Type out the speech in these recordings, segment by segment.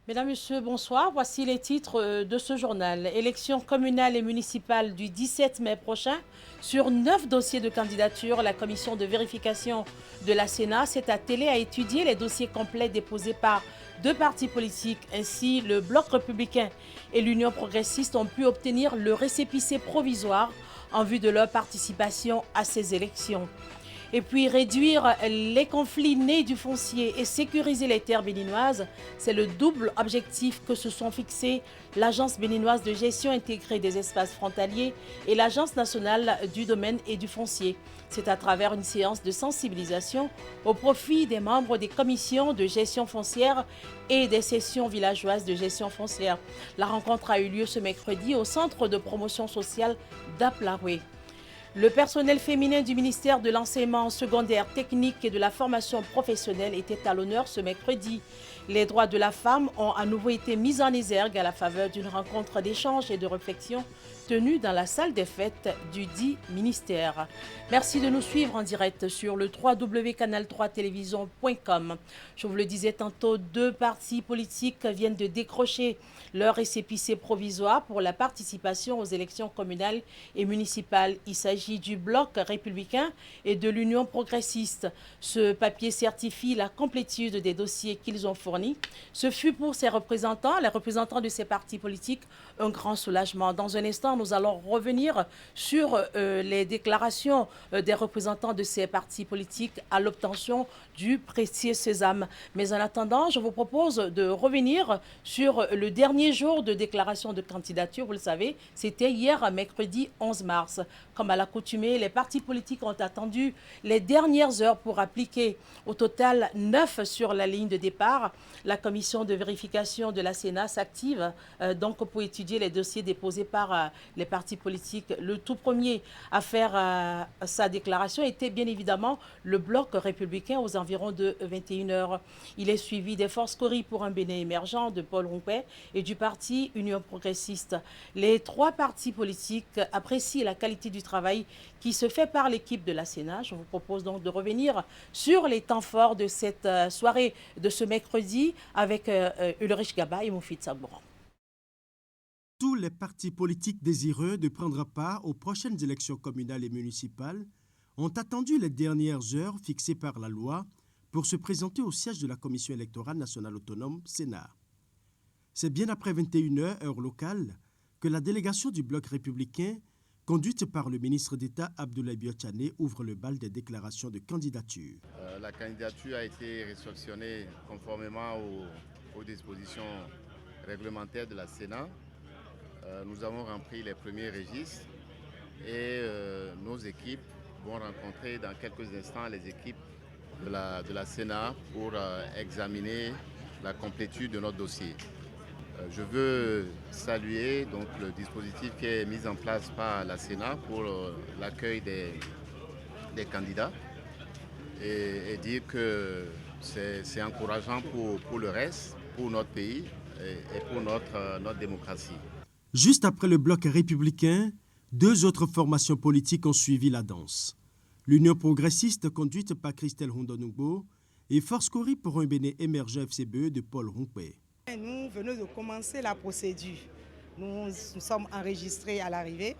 Mesdames, Messieurs, bonsoir. Voici les titres de ce journal. Élections communales et municipales du 17 mai prochain. Sur 9 dossiers de candidature, la commission de vérification de la Sénat s'est attelée à étudier les dossiers complets déposés par 2 partis politiques. Ainsi, le Bloc républicain et l'Union progressiste ont pu obtenir le récépissé provisoire en vue de leur participation à ces élections. Et puis réduire les conflits nés du foncier et sécuriser les terres béninoises, c'est le double objectif que se sont fixés l'Agence béninoise de gestion intégrée des espaces frontaliers et l'Agence nationale du domaine et du foncier. C'est à travers une séance de sensibilisation au profit des membres des commissions de gestion foncière et des sessions villageoises de gestion foncière. La rencontre a eu lieu ce mercredi au centre de promotion sociale d'Aplaoué. Le personnel féminin du ministère de l'enseignement secondaire technique et de la formation professionnelle était à l'honneur ce mercredi. Les droits de la femme ont à nouveau été mis en exergue à la faveur d'une rencontre d'échange et de réflexion tenue dans la salle des fêtes du dit ministère. Merci de nous suivre en direct sur le www.canal3television.com. Je vous le disais tantôt, 2 partis politiques viennent de décrocher leur récépissé provisoire pour la participation aux élections communales et municipales. Il s'agit du Bloc républicain et de l'Union progressiste. Ce papier certifie la complétude des dossiers qu'ils ont fournis. Ce fut pour ces représentants, les représentants de ces partis politiques, un grand soulagement. Dans un instant, nous allons revenir sur les déclarations des représentants de ces partis politiques à l'obtention du précieux sésame. Mais en attendant, je vous propose de revenir sur le dernier jour de déclaration de candidature. Vous le savez, c'était hier, mercredi 11 mars. Comme à l'accoutumée, les partis politiques ont attendu les dernières heures pour appliquer au total 9 sur la ligne de départ. La commission de vérification de la Sénat s'active donc pour étudier les dossiers déposés par les partis politiques. Le tout premier à faire sa déclaration était bien évidemment le Bloc républicain aux environs de 21 heures. Il est suivi des forces Cori pour un Bénin émergent de Paul Rompet et du parti Union progressiste. Les 3 partis politiques apprécient la qualité du travail qui se fait par l'équipe de la Sénat. Je vous propose donc de revenir sur les temps forts de cette soirée de ce mercredi avec Ulrich Gaba et Moufid Sabouran. Tous les partis politiques désireux de prendre part aux prochaines élections communales et municipales ont attendu les dernières heures fixées par la loi pour se présenter au siège de la Commission électorale nationale autonome Sénat. C'est bien après 21 heures, heure locale, que la délégation du Bloc républicain, conduite par le ministre d'État Abdoulaye Biotchane, ouvre le bal des déclarations de candidature. La candidature a été réceptionnée conformément aux dispositions réglementaires de la Sénat. Nous avons rempli les premiers registres et nos équipes vont rencontrer dans quelques instants les équipes de la Sénat pour examiner la complétude de notre dossier. Je veux saluer donc, le dispositif qui est mis en place par la Sénat pour l'accueil des candidats et dire que c'est encourageant pour le reste, pour notre pays et pour notre démocratie. Juste après le Bloc républicain, 2 autres formations politiques ont suivi la danse. L'Union progressiste, conduite par Christelle Hondonugbo, et Force Cori pour un Bénin émergent FCBE de Paul Rompet. Nous venons de commencer la procédure. Nous sommes enregistrés à l'arrivée.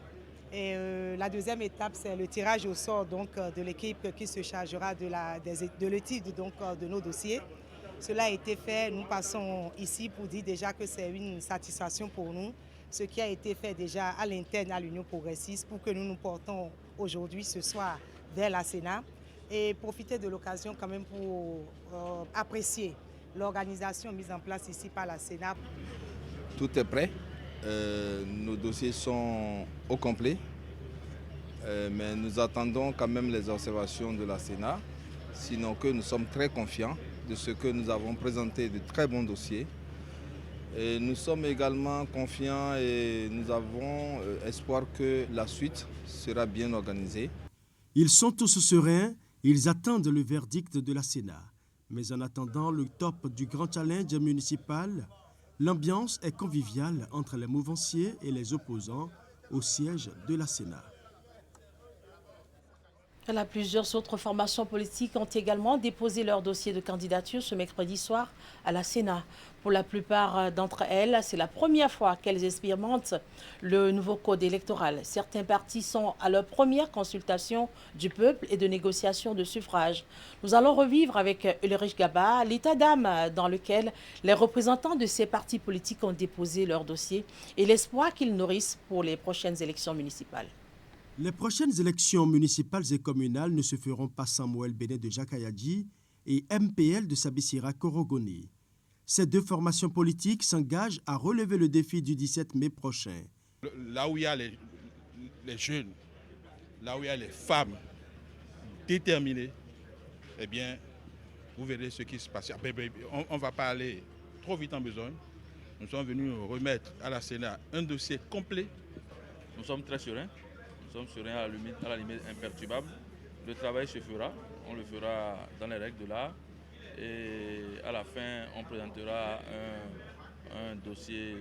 Et la deuxième étape, c'est le tirage au sort donc, de l'équipe qui se chargera de l'étude de nos dossiers. Cela a été fait. Nous passons ici pour dire déjà que c'est une satisfaction pour nous. Ce qui a été fait déjà à l'interne à l'Union progressiste pour que nous nous portons aujourd'hui, ce soir, vers la Sénat et profiter de l'occasion quand même pour apprécier l'organisation mise en place ici par la Sénat. Tout est prêt. Nos dossiers sont au complet. Mais nous attendons quand même les observations de la Sénat. Sinon que nous sommes très confiants de ce que nous avons présenté de très bons dossiers. Et nous sommes également confiants et nous avons espoir que la suite sera bien organisée. Ils sont tous sereins, ils attendent le verdict de la Sénat. Mais en attendant le top du grand challenge municipal, l'ambiance est conviviale entre les mouvanciers et les opposants au siège de la Sénat. Plusieurs autres formations politiques ont également déposé leur dossier de candidature ce mercredi soir à la Sénat. Pour la plupart d'entre elles, c'est la première fois qu'elles expérimentent le nouveau code électoral. Certains partis sont à leur première consultation du peuple et de négociation de suffrage. Nous allons revivre avec Ulrich Gaba l'état d'âme dans lequel les représentants de ces partis politiques ont déposé leur dossier et l'espoir qu'ils nourrissent pour les prochaines élections municipales. Les prochaines élections municipales et communales ne se feront pas sans Moël Béné de Jakayadji et MPL de Sabissira Korogone. Ces deux formations politiques s'engagent à relever le défi du 17 mai prochain. Là où il y a les jeunes, là où il y a les femmes déterminées, eh bien, vous verrez ce qui se passe. On ne va pas aller trop vite en besogne. Nous sommes venus remettre à la Sénat un dossier complet. Nous sommes très sereins. Nous sommes sereins à la limite imperturbable. Le travail se fera, on le fera dans les règles de l'art et à la fin on présentera un dossier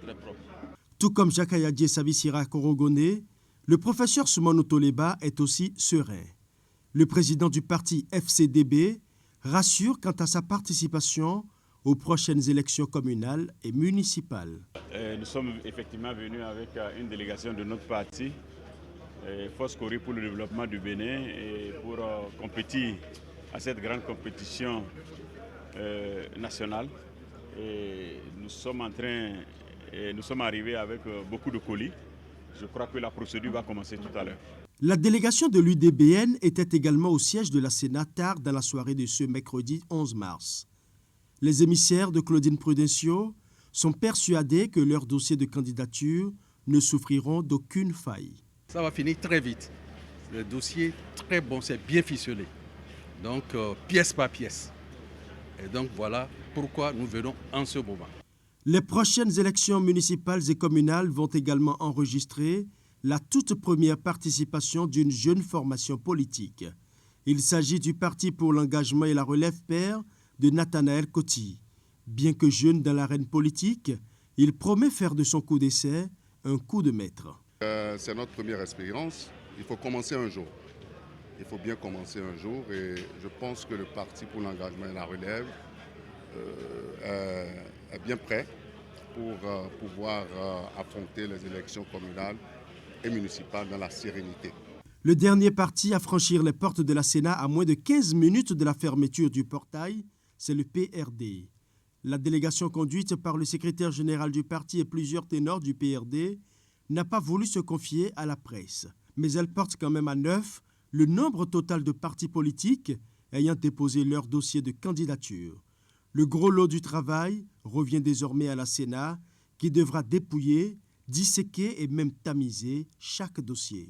très propre. Tout comme Jakayadji Sabissira Korogone, le professeur Soumane Toleba est aussi serein. Le président du parti FCDB rassure quant à sa participation aux prochaines élections communales et municipales. Nous sommes effectivement venus avec une délégation de notre parti, Force Cori pour le développement du Bénin, et pour compétir à cette grande compétition nationale. Et nous sommes arrivés avec beaucoup de colis. Je crois que la procédure va commencer tout à l'heure. La délégation de l'UDBN était également au siège de la Sénat tard dans la soirée de ce mercredi 11 mars. Les émissaires de Claudine Prudencio sont persuadés que leurs dossiers de candidature ne souffriront d'aucune faille. Ça va finir très vite. Le dossier très bon, c'est bien ficelé. Donc pièce par pièce. Et donc voilà pourquoi nous venons en ce moment. Les prochaines élections municipales et communales vont également enregistrer la toute première participation d'une jeune formation politique. Il s'agit du Parti pour l'engagement et la relève pair de Nathanaël Koti. Bien que jeune dans l'arène politique, il promet faire de son coup d'essai un coup de maître. C'est notre première expérience. Il faut commencer un jour. Il faut bien commencer un jour et je pense que le Parti pour l'engagement et la relève est bien prêt pour pouvoir affronter les élections communales et municipales dans la sérénité. Le dernier parti à franchir les portes de la Sénat à moins de 15 minutes de la fermeture du portail, c'est le PRD. La délégation conduite par le secrétaire général du parti et plusieurs ténors du PRD n'a pas voulu se confier à la presse. Mais elle porte quand même à 9 le nombre total de partis politiques ayant déposé leur dossier de candidature. Le gros lot du travail revient désormais à la Sénat qui devra dépouiller, disséquer et même tamiser chaque dossier.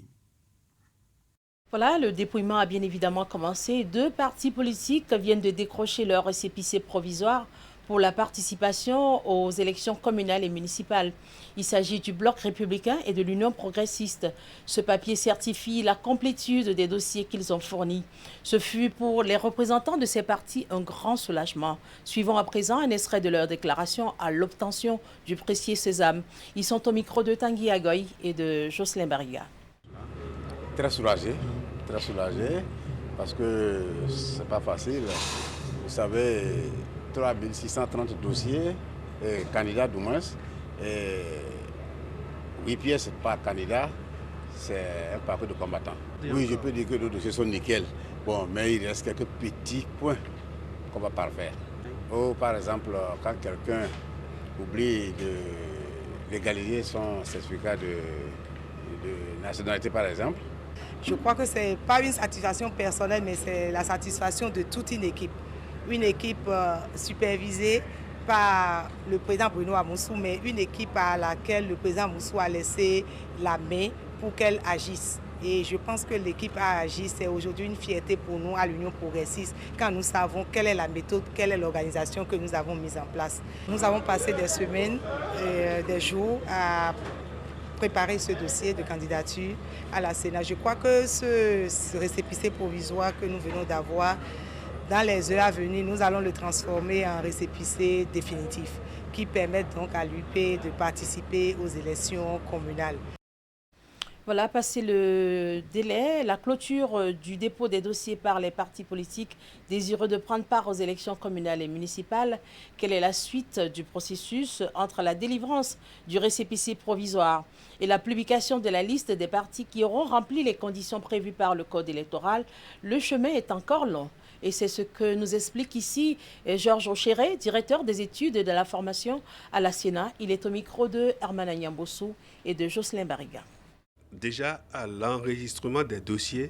Voilà, le dépouillement a bien évidemment commencé. 2 partis politiques viennent de décrocher leur récépissé provisoire pour la participation aux élections communales et municipales. Il s'agit du Bloc républicain et de l'Union progressiste. Ce papier certifie la complétude des dossiers qu'ils ont fournis. Ce fut pour les représentants de ces partis un grand soulagement. Suivons à présent un extrait de leur déclaration à l'obtention du précieux sésame. Ils sont au micro de Tanguy Agoy et de Jocelyn Bariga. Très soulagé parce que c'est pas facile. Vous savez, 3630 dossiers, candidats du moins, et 8 pièces par candidat, c'est un parcours de combattant. Oui, je peux dire que nos dossiers sont nickel. Bon, mais il reste quelques petits points qu'on va parfaire. Par exemple, quand quelqu'un oublie de légaliser son certificat de nationalité, par exemple. Je crois que ce n'est pas une satisfaction personnelle, mais c'est la satisfaction de toute une équipe. Une équipe supervisée par le président Bruno Amoussou, mais une équipe à laquelle le président Amoussou a laissé la main pour qu'elle agisse. Et je pense que l'équipe a agi. C'est aujourd'hui une fierté pour nous à l'Union progressiste quand nous savons quelle est la méthode, quelle est l'organisation que nous avons mise en place. Nous avons passé des semaines, des jours à préparer ce dossier de candidature à la Sénat. Je crois que ce récépissé provisoire que nous venons d'avoir, dans les heures à venir, nous allons le transformer en récépissé définitif qui permet donc à l'UP de participer aux élections communales. Voilà, passé le délai, la clôture du dépôt des dossiers par les partis politiques désireux de prendre part aux élections communales et municipales. Quelle est la suite du processus entre la délivrance du récépissé provisoire et la publication de la liste des partis qui auront rempli les conditions prévues par le code électoral? Le chemin est encore long. Et c'est ce que nous explique ici Georges Ochéré, directeur des études et de la formation à la Sénat. Il est au micro de Herman Agnambossou et de Jocelyn Bariga. Déjà, à l'enregistrement des dossiers,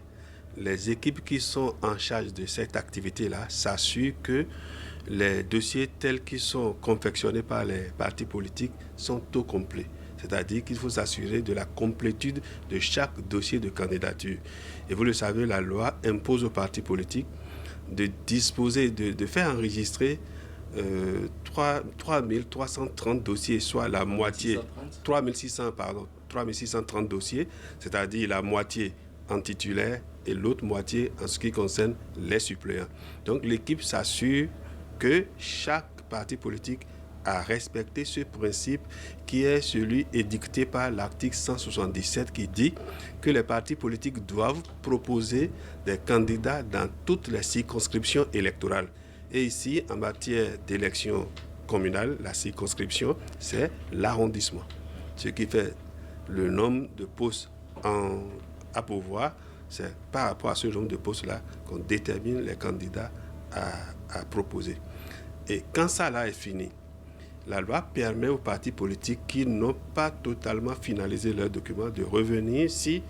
les équipes qui sont en charge de cette activité-là s'assurent que les dossiers tels qu'ils sont confectionnés par les partis politiques sont au complet. C'est-à-dire qu'il faut s'assurer de la complétude de chaque dossier de candidature. Et vous le savez, la loi impose aux partis politiques de disposer, de faire enregistrer 3330 dossiers, soit la moitié, 3630 dossiers, c'est-à-dire la moitié en titulaire et l'autre moitié en ce qui concerne les suppléants. Donc l'équipe s'assure que chaque parti politique a respecté ce principe qui est celui édicté par l'article 177 qui dit que les partis politiques doivent proposer des candidats dans toutes les circonscriptions électorales. Et ici, en matière d'élection communale, la circonscription, c'est l'arrondissement. Ce qui fait le nombre de postes à pourvoir, c'est par rapport à ce nombre de postes-là qu'on détermine les candidats à proposer. Et quand ça là est fini, la loi permet aux partis politiques qui n'ont pas totalement finalisé leurs documents de revenir si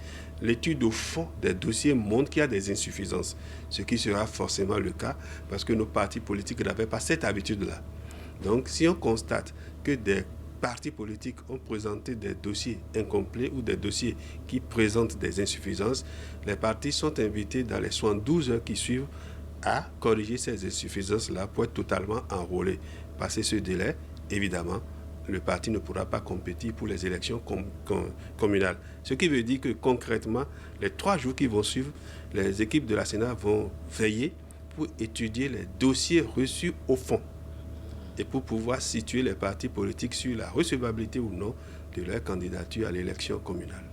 l'étude au fond des dossiers montre qu'il y a des insuffisances, ce qui sera forcément le cas parce que nos partis politiques n'avaient pas cette habitude-là. Donc, si on constate que des partis politiques ont présenté des dossiers incomplets ou des dossiers qui présentent des insuffisances, les partis sont invités dans les 72 heures qui suivent à corriger ces insuffisances-là pour être totalement enrôlés. Passé ce délai, évidemment, le parti ne pourra pas compétir pour les élections communales. Ce qui veut dire que concrètement, les 3 jours qui vont suivre, les équipes de la Sénat vont veiller pour étudier les dossiers reçus au fond et pour pouvoir situer les partis politiques sur la recevabilité ou non de leur candidature à l'élection communale.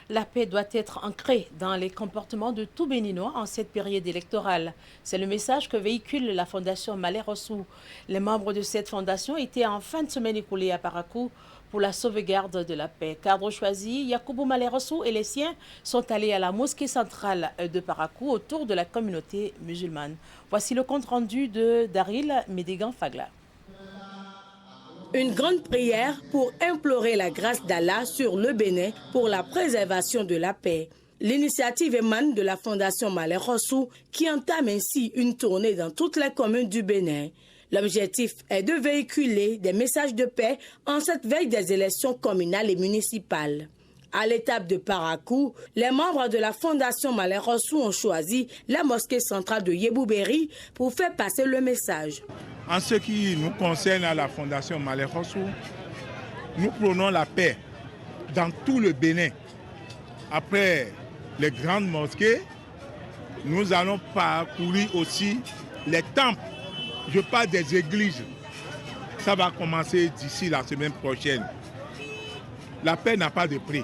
La paix doit être ancrée dans les comportements de tout Béninois en cette période électorale. C'est le message que véhicule la Fondation Malais Rossou. Les membres de cette fondation étaient en fin de semaine écoulée à Parakou pour la sauvegarde de la paix. Cadre choisi, Yacoubou Malais Rossou et les siens sont allés à la mosquée centrale de Parakou autour de la communauté musulmane. Voici le compte rendu de Daryl Médégan-Fagla. Une grande prière pour implorer la grâce d'Allah sur le Bénin pour la préservation de la paix. L'initiative émane de la Fondation Malais Rossou qui entame ainsi une tournée dans toutes les communes du Bénin. L'objectif est de véhiculer des messages de paix en cette veille des élections communales et municipales. À l'étape de Parakou, les membres de la Fondation Malais Rossou ont choisi la mosquée centrale de Yeboubéry pour faire passer le message. En ce qui nous concerne à la Fondation Malais Rossou, nous prônons la paix dans tout le Bénin. Après les grandes mosquées, nous allons parcourir aussi les temples. Je parle des églises. Ça va commencer d'ici la semaine prochaine. La paix n'a pas de prix.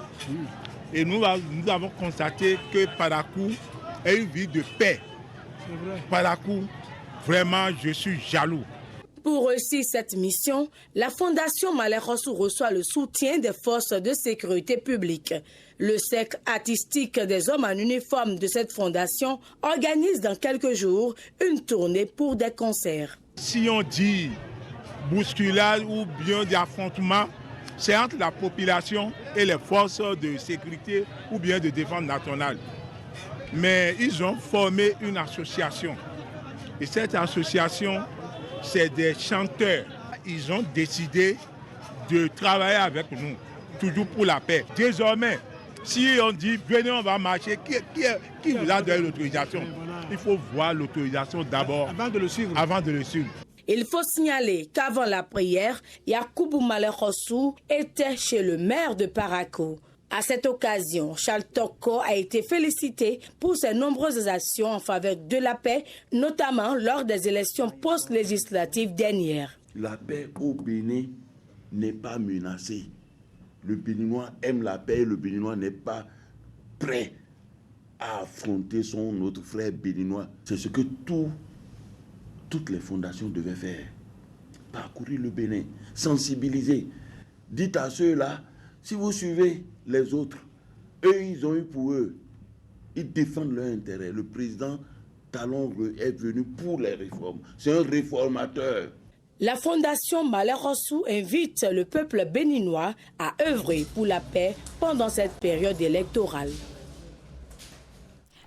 Et nous avons constaté que Parakou est une ville de paix. Parakou, vraiment, je suis jaloux. Pour réussir cette mission, la Fondation Malais Rossou reçoit le soutien des forces de sécurité publique. Le cercle artistique des hommes en uniforme de cette fondation organise dans quelques jours une tournée pour des concerts. Si on dit bousculade ou bien des affrontements, c'est entre la population et les forces de sécurité ou bien de défense nationale. Mais ils ont formé une association. Et cette association, c'est des chanteurs. Ils ont décidé de travailler avec nous, toujours pour la paix. Désormais, si on dit venez, on va marcher, qui vous a donné l'autorisation? Il faut voir l'autorisation d'abord avant de le suivre. Il faut signaler qu'avant la prière, Yacoubou Malais Rossou était chez le maire de Parakou. À cette occasion, Charles Toko a été félicité pour ses nombreuses actions en faveur de la paix, notamment lors des élections post-législatives dernières. La paix au Bénin n'est pas menacée. Le Béninois aime la paix, le Béninois n'est pas prêt à affronter son autre frère béninois. C'est ce que toutes les fondations devaient faire. Parcourir le Bénin, sensibiliser. Dites à ceux-là, si vous suivez les autres, eux, ils ont eu pour eux, ils défendent leur intérêt. Le président Talon est venu pour les réformes. C'est un réformateur. La Fondation Malais Rossou invite le peuple béninois à œuvrer pour la paix pendant cette période électorale.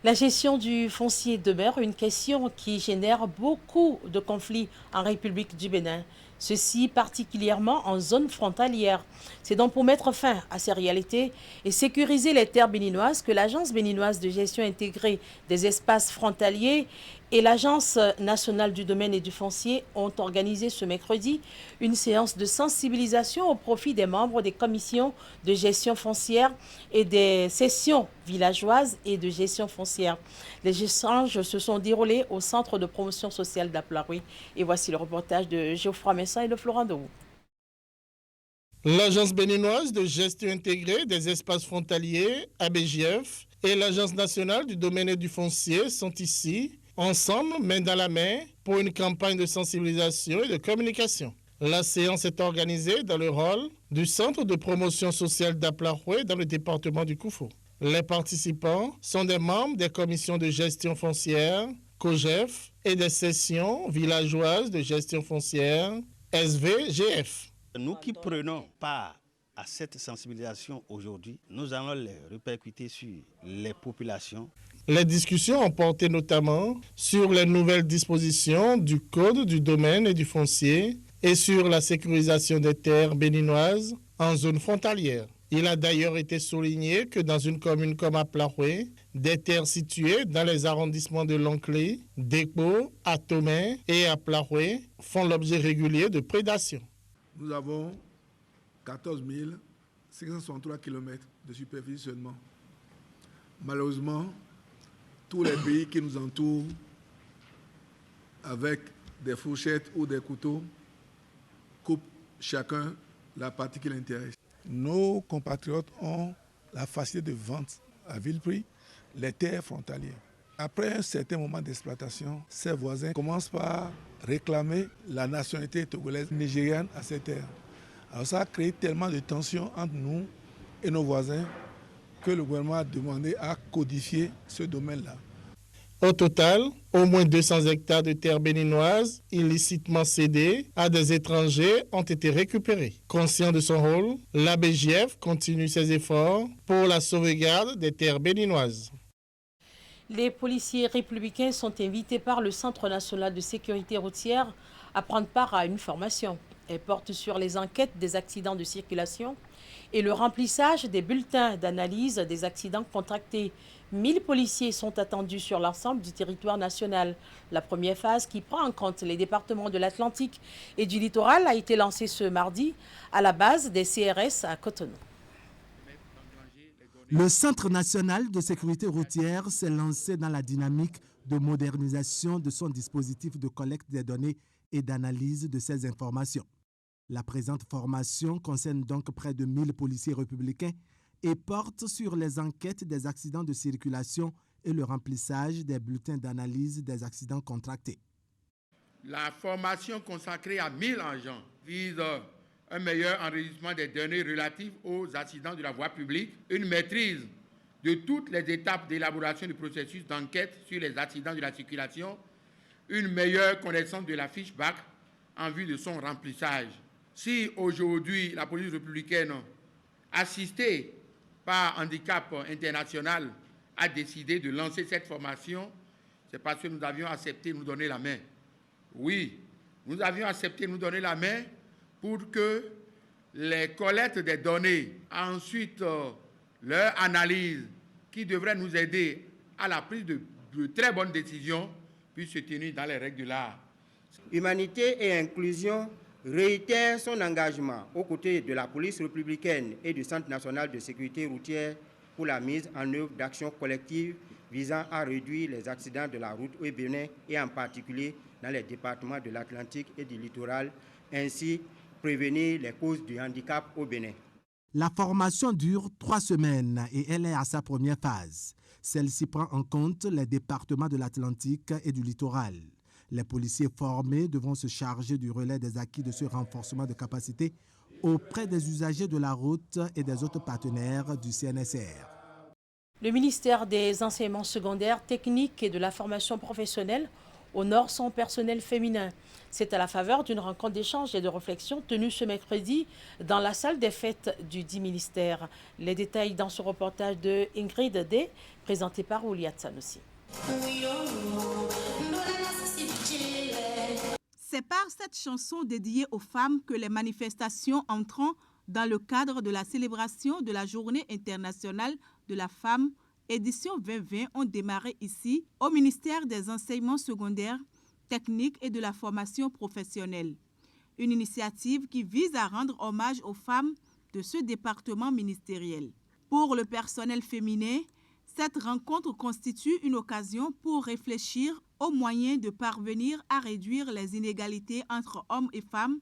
La gestion du foncier demeure une question qui génère beaucoup de conflits en République du Bénin. Ceci particulièrement en zone frontalière. C'est donc pour mettre fin à ces réalités et sécuriser les terres béninoises que l'Agence béninoise de gestion intégrée des espaces frontaliers et l'Agence nationale du domaine et du foncier ont organisé ce mercredi une séance de sensibilisation au profit des membres des commissions de gestion foncière et des sessions villageoises et de gestion foncière. Les échanges se sont déroulés au centre de promotion sociale d'Aplaroui. Et voici le reportage de Geoffroy Messin et de Florent Deroux. L'Agence béninoise de gestion intégrée des espaces frontaliers, ABGF, et l'Agence nationale du domaine et du foncier sont ici, ensemble, main dans la main, pour une campagne de sensibilisation et de communication. La séance est organisée dans le hall du centre de promotion sociale d'Aplaroui dans le département du Koufou. Les participants sont des membres des commissions de gestion foncière, COGEF, et des sessions villageoises de gestion foncière, SVGF. Nous qui prenons part à cette sensibilisation aujourd'hui, nous allons les répercuter sur les populations. Les discussions ont porté notamment sur les nouvelles dispositions du Code du domaine et du foncier et sur la sécurisation des terres béninoises en zone frontalière. Il a d'ailleurs été souligné que dans une commune comme Aplaroui, des terres situées dans les arrondissements de Lonkley, Dekbo, Atomé et Aplaroui font l'objet régulier de prédation. Nous avons 14 563 km de superficie seulement. Malheureusement, tous les pays qui nous entourent, avec des fourchettes ou des couteaux, coupent chacun la partie qui l'intéresse. Nos compatriotes ont la facilité de vente à vil prix les terres frontalières. Après un certain moment d'exploitation, ces voisins commencent par réclamer la nationalité togolaise nigériane à ces terres. Alors ça a créé tellement de tensions entre nous et nos voisins que le gouvernement a demandé à codifier ce domaine-là. Au total, au moins 200 hectares de terres béninoises illicitement cédées à des étrangers ont été récupérés. Conscient de son rôle, l'ABGF continue ses efforts pour la sauvegarde des terres béninoises. Les policiers républicains sont invités par le Centre national de sécurité routière à prendre part à une formation. Elle porte sur les enquêtes des accidents de circulation et le remplissage des bulletins d'analyse des accidents contractés. 1000 policiers sont attendus sur l'ensemble du territoire national. La première phase, qui prend en compte les départements de l'Atlantique et du littoral, a été lancée ce mardi à la base des CRS à Cotonou. Le Centre national de sécurité routière s'est lancé dans la dynamique de modernisation de son dispositif de collecte des données et d'analyse de ces informations. La présente formation concerne donc près de 1000 policiers républicains et porte sur les enquêtes des accidents de circulation et le remplissage des bulletins d'analyse des accidents contractés. La formation consacrée à 1000 agents vise un meilleur enregistrement des données relatives aux accidents de la voie publique, une maîtrise de toutes les étapes d'élaboration du processus d'enquête sur les accidents de la circulation, une meilleure connaissance de la fiche BAC en vue de son remplissage. Si aujourd'hui la police républicaine, assistée par Handicap International, a décidé de lancer cette formation, c'est parce que nous avions accepté de nous donner la main. Oui, nous avions accepté de nous donner la main pour que les collectes des données, ensuite leur analyse, qui devrait nous aider à la prise de très bonnes décisions, puissent se tenir dans les règles de l'art. Humanité et Inclusion réitère son engagement aux côtés de la police républicaine et du Centre national de sécurité routière pour la mise en œuvre d'actions collectives visant à réduire les accidents de la route au Bénin et en particulier dans les départements de l'Atlantique et du littoral, ainsi prévenir les causes du handicap au Bénin. La formation dure 3 semaines et elle est à sa première phase. Celle-ci prend en compte les départements de l'Atlantique et du littoral. Les policiers formés devront se charger du relais des acquis de ce renforcement de capacité auprès des usagers de la route et des autres partenaires du CNSR. Le ministère des Enseignements secondaires, techniques et de la formation professionnelle honore son personnel féminin. C'est à la faveur d'une rencontre d'échange et de réflexion tenue ce mercredi dans la salle des fêtes du dit ministère. Les détails dans ce reportage de Ingrid D, présenté par Ouliat Sanoussi. C'est par cette chanson dédiée aux femmes que les manifestations entrant dans le cadre de la célébration de la Journée internationale de la femme, édition 2020, ont démarré ici, au ministère des Enseignements secondaires, techniques et de la formation professionnelle. Une initiative qui vise à rendre hommage aux femmes de ce département ministériel. Pour le personnel féminin, cette rencontre constitue une occasion pour réfléchir aux moyens de parvenir à réduire les inégalités entre hommes et femmes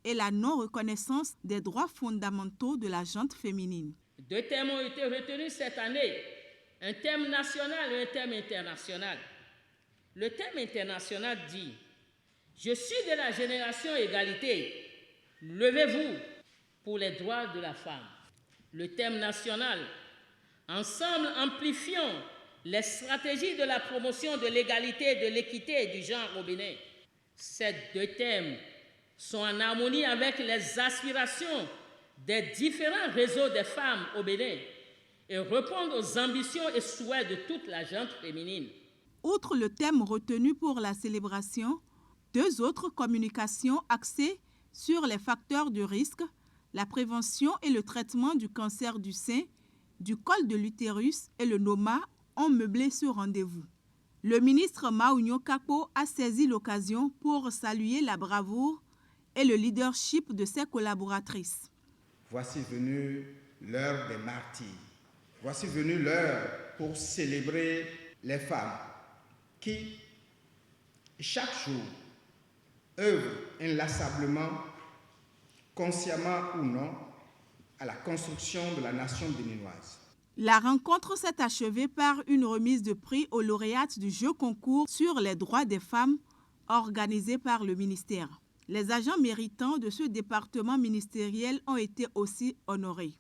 et la non-reconnaissance des droits fondamentaux de la gente féminine. 2 thèmes ont été retenus cette année, un thème national et un thème international. Le thème international dit « Je suis de la génération égalité, levez-vous pour les droits de la femme ». Le thème national « Ensemble, amplifions les stratégies de la promotion de l'égalité, de l'équité et du genre au Bénin ». Ces 2 thèmes sont en harmonie avec les aspirations des différents réseaux des femmes au Bénin et répondent aux ambitions et souhaits de toute la gente féminine. Outre le thème retenu pour la célébration, 2 autres communications axées sur les facteurs de risque, la prévention et le traitement du cancer du sein, du col de l'utérus et le NOMA ont meublé ce rendez-vous. Le ministre Maounio Kakpo a saisi l'occasion pour saluer la bravoure et le leadership de ses collaboratrices. Voici venue l'heure des martyrs. Voici venue l'heure pour célébrer les femmes qui, chaque jour, œuvrent inlassablement, consciemment ou non, à la construction de la nation béninoise. La rencontre s'est achevée par une remise de prix aux lauréates du jeu concours sur les droits des femmes organisé par le ministère. Les agents méritants de ce département ministériel ont été aussi honorés.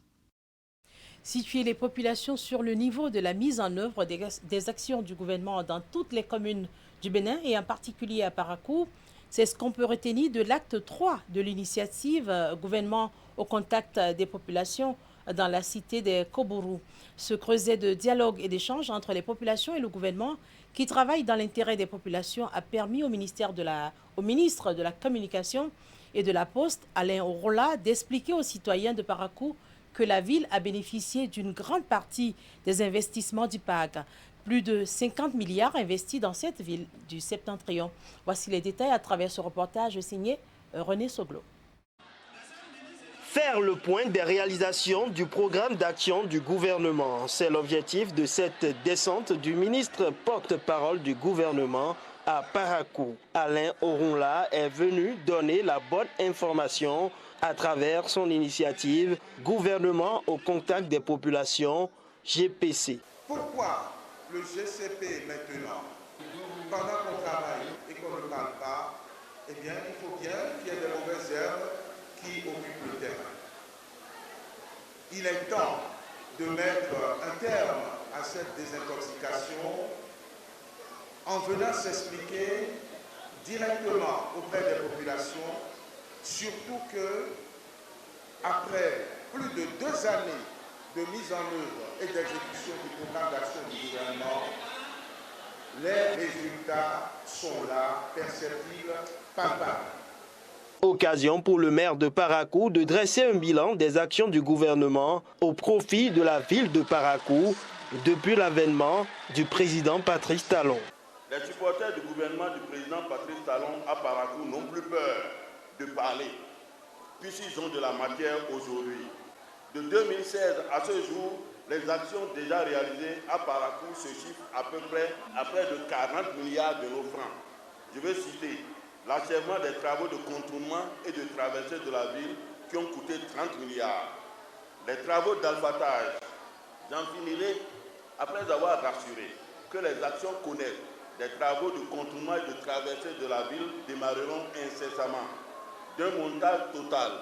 Situer les populations sur le niveau de la mise en œuvre des actions du gouvernement dans toutes les communes du Bénin et en particulier à Parakou, c'est ce qu'on peut retenir de l'acte 3 de l'initiative gouvernement au contact des populations dans la cité des Kobourou. Ce creuset de dialogue et d'échange entre les populations et le gouvernement qui travaille dans l'intérêt des populations a permis au ministre de la Communication et de la Poste, Alain Orola, d'expliquer aux citoyens de Parakou que la ville a bénéficié d'une grande partie des investissements du PAG. Plus de 50 milliards investis dans cette ville du Septentrion. Voici les détails à travers ce reportage signé René Soglo. Faire le point des réalisations du programme d'action du gouvernement, c'est l'objectif de cette descente du ministre porte-parole du gouvernement à Parakou. Alain Orola est venu donner la bonne information à travers son initiative Gouvernement au contact des populations, GPC. Pourquoi le GCP maintenant, pendant qu'on travaille et qu'on ne parle pas, eh bien, il faut bien qu'il y ait des mauvaises herbes qui occupent le terrain. Il est temps de mettre un terme à cette désintoxication en venant s'expliquer directement auprès des populations, surtout que après plus de 2 années de mise en œuvre et d'exécution du programme d'action du gouvernement, les résultats sont là, perceptibles, palpables. Occasion pour le maire de Parakou de dresser un bilan des actions du gouvernement au profit de la ville de Parakou depuis l'avènement du président Patrice Talon. Les supporters du gouvernement du président Patrice Talon à Parakou n'ont plus peur de parler, puisqu'ils ont de la matière aujourd'hui. De 2016 à ce jour, les actions déjà réalisées à Parakou se chiffrent à peu près à près de 40 milliards de nos francs. Je vais citer l'achèvement des travaux de contournement et de traversée de la ville qui ont coûté 30 milliards. Les travaux d'alphatage, j'en finirai après avoir rassuré que les actions connexes des travaux de contournement et de traversée de la ville démarreront incessamment d'un montage total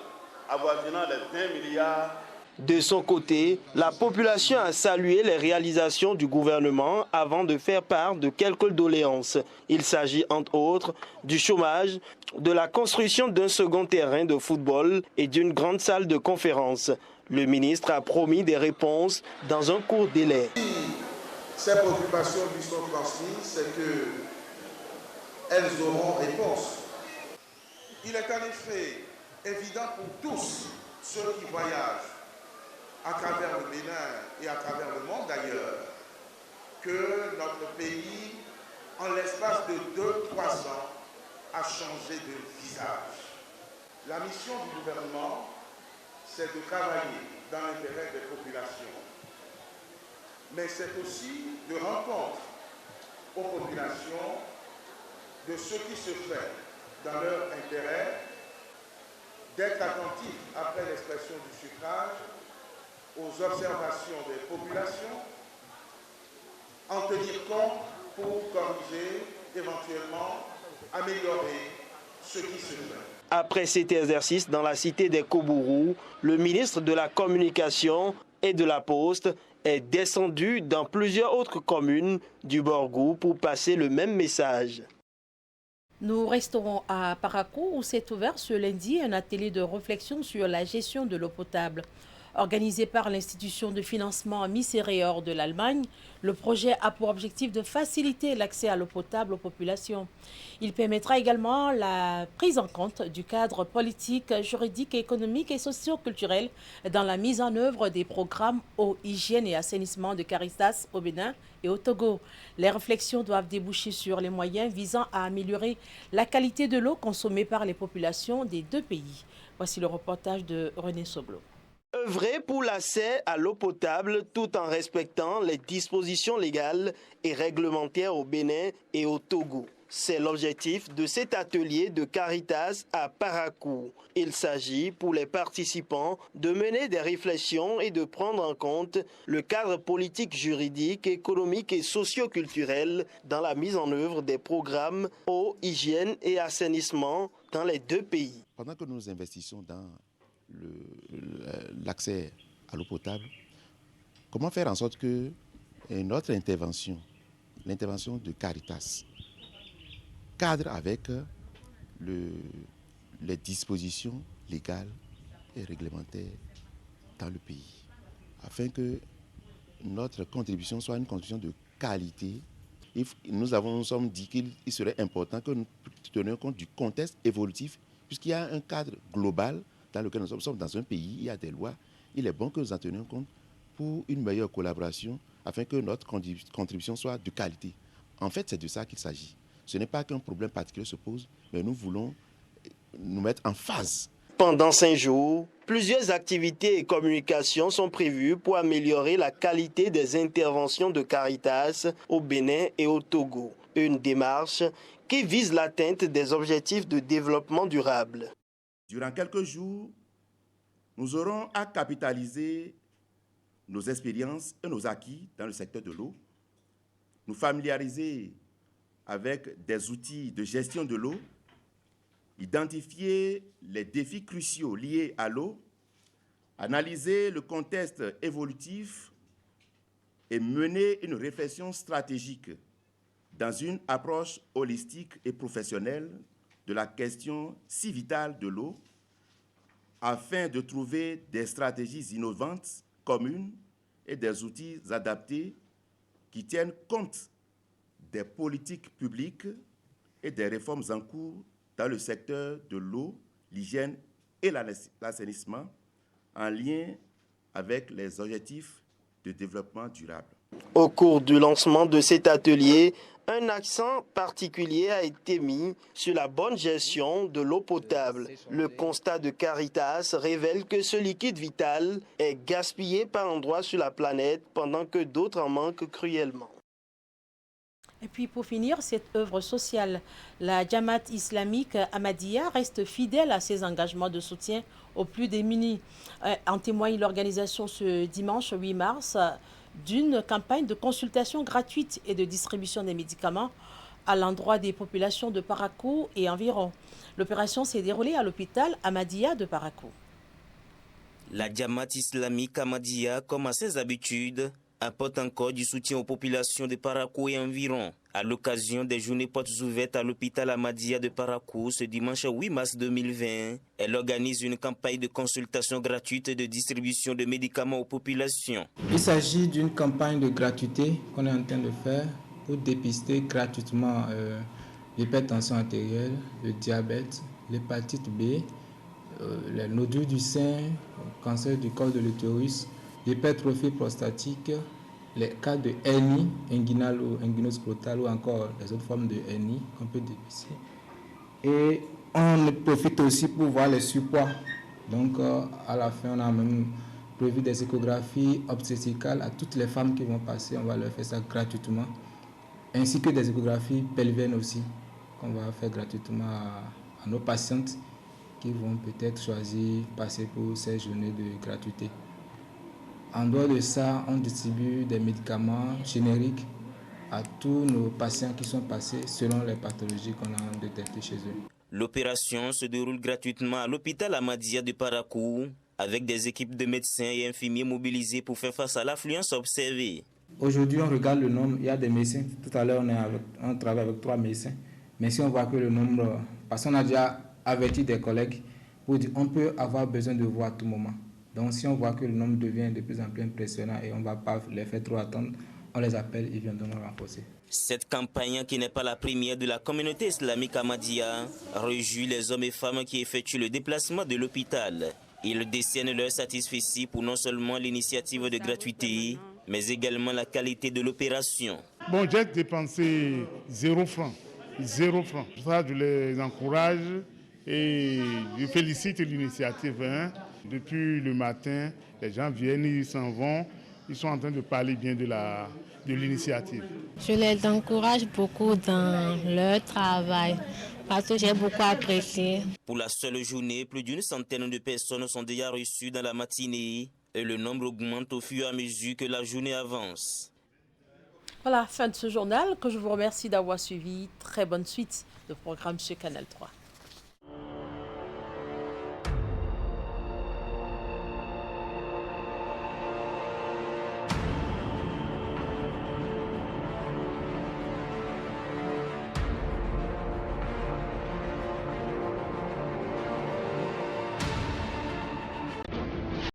avoisinant les 20 milliards. De son côté, la population a salué les réalisations du gouvernement avant de faire part de quelques doléances. Il s'agit entre autres du chômage, de la construction d'un second terrain de football et d'une grande salle de conférence. Le ministre a promis des réponses dans un court délai. Ces préoccupations lui sont transmises, c'est qu'elles auront réponse. Il est en effet évident pour tous ceux qui voyagent à travers le Bénin et à travers le monde d'ailleurs, que notre pays, en l'espace de 2-3 ans, a changé de visage. La mission du gouvernement, c'est de travailler dans l'intérêt des populations. Mais c'est aussi de rendre compte aux populations de ce qui se fait dans leur intérêt, d'être attentif après l'expression du suffrage aux observations des populations, en tenir compte pour corriger, éventuellement améliorer ce qui se fait. Après cet exercice dans la cité des Kobourou, le ministre de la Communication et de la Poste est descendu dans plusieurs autres communes du Borgou pour passer le même message. Nous resterons à Parakou où s'est ouvert ce lundi un atelier de réflexion sur la gestion de l'eau potable. Organisé par l'institution de financement Misereor de l'Allemagne, le projet a pour objectif de faciliter l'accès à l'eau potable aux populations. Il permettra également la prise en compte du cadre politique, juridique, économique et socio-culturel dans la mise en œuvre des programmes eau, hygiène et assainissement de Caritas au Bénin et au Togo. Les réflexions doivent déboucher sur les moyens visant à améliorer la qualité de l'eau consommée par les populations des deux pays. Voici le reportage de René Soblo. Œuvrer pour l'accès à l'eau potable tout en respectant les dispositions légales et réglementaires au Bénin et au Togo. C'est l'objectif de cet atelier de Caritas à Parakou. Il s'agit pour les participants de mener des réflexions et de prendre en compte le cadre politique, juridique, économique et socio-culturel dans la mise en œuvre des programmes eau, hygiène et assainissement dans les deux pays. Pendant que nous investissons dans l'accès à l'eau potable, comment faire en sorte que notre intervention, l'intervention de Caritas, cadre avec les dispositions légales et réglementaires dans le pays, afin que notre contribution soit une contribution de qualité. Nous sommes dit qu'il serait important que nous tenions compte du contexte évolutif, puisqu'il y a un cadre global dans lequel nous sommes dans un pays, il y a des lois. Il est bon que nous en tenions compte pour une meilleure collaboration afin que notre contribution soit de qualité. En fait, c'est de ça qu'il s'agit. Ce n'est pas qu'un problème particulier se pose, mais nous voulons nous mettre en phase. Pendant 5 jours, plusieurs activités et communications sont prévues pour améliorer la qualité des interventions de Caritas au Bénin et au Togo. Une démarche qui vise l'atteinte des objectifs de développement durable. Durant quelques jours, nous aurons à capitaliser nos expériences et nos acquis dans le secteur de l'eau, nous familiariser avec des outils de gestion de l'eau, identifier les défis cruciaux liés à l'eau, analyser le contexte évolutif et mener une réflexion stratégique dans une approche holistique et professionnelle de la question si vitale de l'eau, afin de trouver des stratégies innovantes, communes et des outils adaptés qui tiennent compte des politiques publiques et des réformes en cours dans le secteur de l'eau, l'hygiène et l'assainissement, en lien avec les objectifs de développement durable. Au cours du lancement de cet atelier, un accent particulier a été mis sur la bonne gestion de l'eau potable. Le constat de Caritas révèle que ce liquide vital est gaspillé par endroits sur la planète pendant que d'autres en manquent cruellement. Et puis pour finir, cette œuvre sociale, la Jamaat islamique Ahmadiyya reste fidèle à ses engagements de soutien aux plus démunis. En témoigne l'organisation ce dimanche 8 mars d'une campagne de consultation gratuite et de distribution des médicaments à l'endroit des populations de Parakou et environ. L'opération s'est déroulée à l'hôpital Ahmadiyya de Parakou. La Jamaat islamique Ahmadiyya, comme à ses habitudes, apporte encore du soutien aux populations de Parakou et environ. À l'occasion des journées portes ouvertes à l'hôpital Ahmadiyya de Parakou ce dimanche 8 mars 2020, elle organise une campagne de consultation gratuite et de distribution de médicaments aux populations. Il s'agit d'une campagne de gratuité qu'on est en train de faire pour dépister gratuitement l'hypertension artérielle, le diabète, l'hépatite B, les nodules du sein, le cancer du col de l'utérus, l'hypertrophie prostatique, les cas de hernie inguinale ou inguinoscrotale ou encore les autres formes de hernie qu'on peut dépister. Et on profite aussi pour voir les surpoids. Donc à la fin, on a même prévu des échographies obstétricales à toutes les femmes qui vont passer. On va leur faire ça gratuitement. Ainsi que des échographies pelviennes aussi, qu'on va faire gratuitement à nos patientes qui vont peut-être choisir passer pour ces journées de gratuité. En dehors de ça, on distribue des médicaments génériques à tous nos patients qui sont passés selon les pathologies qu'on a détectées chez eux. L'opération se déroule gratuitement à l'hôpital Ahmadiyya de Parakou avec des équipes de médecins et infirmiers mobilisés pour faire face à l'affluence observée. Aujourd'hui, on regarde le nombre, il y a des médecins. Tout à l'heure, on travaille avec 3 médecins. Mais si on voit que le nombre, parce qu'on a déjà averti des collègues pour dire on peut avoir besoin de voir à tout moment. Donc si on voit que le nombre devient de plus en plus impressionnant et on ne va pas les faire trop attendre, on les appelle et ils viendront nous renforcer. Cette campagne, qui n'est pas la première de la communauté islamique Ahmadiyya, réjouit les hommes et femmes qui effectuent le déplacement de l'hôpital. Ils décernent leur satisfaction pour non seulement l'initiative de gratuité, mais également la qualité de l'opération. Bon, j'ai dépensé 0 franc. 0 franc. Pour ça, je les encourage et je félicite l'initiative. Depuis le matin, les gens viennent, ils s'en vont, ils sont en train de parler bien de l'initiative. Je les encourage beaucoup dans leur travail parce que j'ai beaucoup apprécié. Pour la seule journée, plus d'une centaine de personnes sont déjà reçues dans la matinée et le nombre augmente au fur et à mesure que la journée avance. Voilà, fin de ce journal que je vous remercie d'avoir suivi. Très bonne suite de programme sur Canal 3.